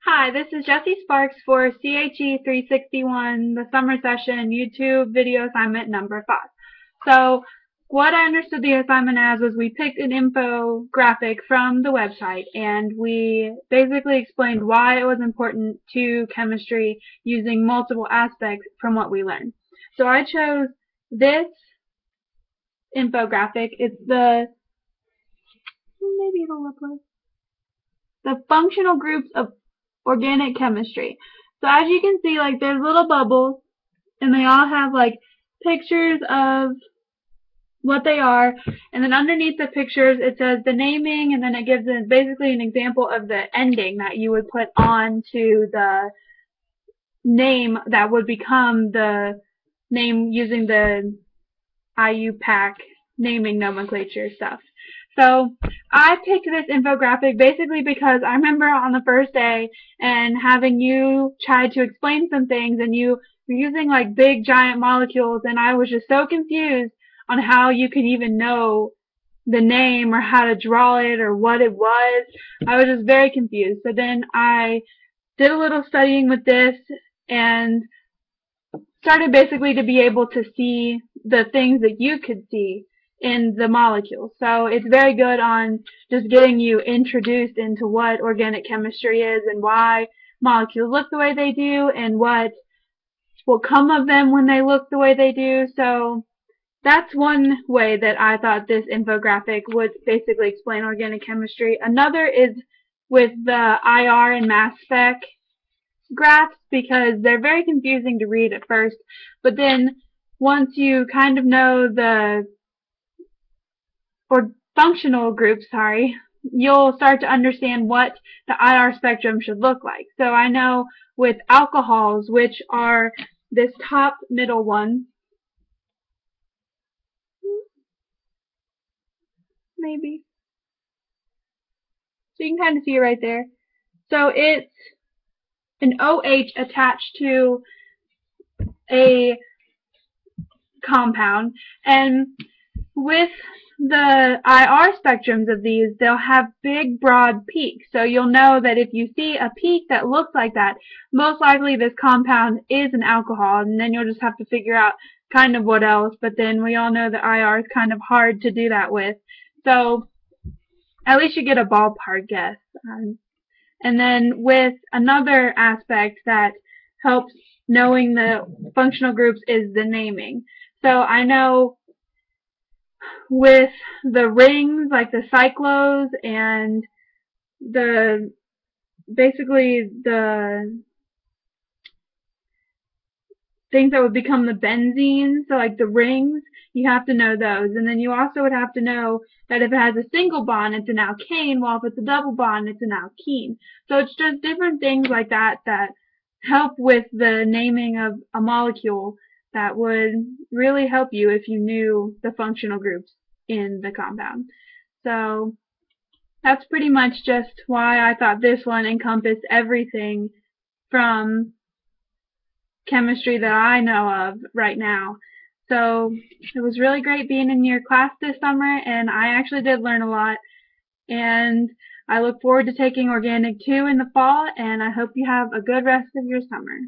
Hi, this is Jessie Sparks for CHE 361, the summer session YouTube video assignment number 5. So what I understood the assignment as was we picked an infographic from the website and we basically explained why it was important to chemistry using multiple aspects from what we learned. So I chose this infographic. It's maybe it'll look like the functional groups of organic chemistry. So as you can see, like there's little bubbles and they all have like pictures of what they are, and then underneath the pictures it says the naming, and then it gives basically an example of the ending that you would put on to the name that would become the name using the IUPAC naming nomenclature stuff. So I picked this infographic basically because I remember on the first day and having you try to explain some things and you were using like big giant molecules, and I was just so confused on how you could even know the name or how to draw it or what it was. I was just very confused. So then I did a little studying with this and started basically to be able to see the things that you could see in the molecules. So it's very good on just getting you introduced into what organic chemistry is and why molecules look the way they do and what will come of them when they look the way they do. So that's one way that I thought this infographic would basically explain organic chemistry. Another is with the IR and mass spec graphs, because they're very confusing to read at first, but then once you kind of know the functional groups, you'll start to understand what the IR spectrum should look like. So I know with alcohols, which are this top middle one, maybe, so you can kind of see it right there. So it's an OH attached to a compound, and with the IR spectrums of these, they'll have big, broad peaks. So you'll know that if you see a peak that looks like that, most likely this compound is an alcohol, and then you'll just have to figure out kind of what else. But then we all know that IR is kind of hard to do that with. So at least you get a ballpark guess. And then with another aspect that helps knowing the functional groups is the naming. So I know with the rings, like the cyclos and basically the things that would become the benzene, so like the rings, you have to know those. And then you also would have to know that if it has a single bond, it's an alkane, while if it's a double bond, it's an alkene. So it's just different things like that that help with the naming of a molecule that would really help you if you knew the functional groups in the compound. So that's pretty much just why I thought this one encompassed everything from chemistry that I know of right now. So it was really great being in your class this summer, and I actually did learn a lot, and I look forward to taking Organic 2 in the fall, and I hope you have a good rest of your summer.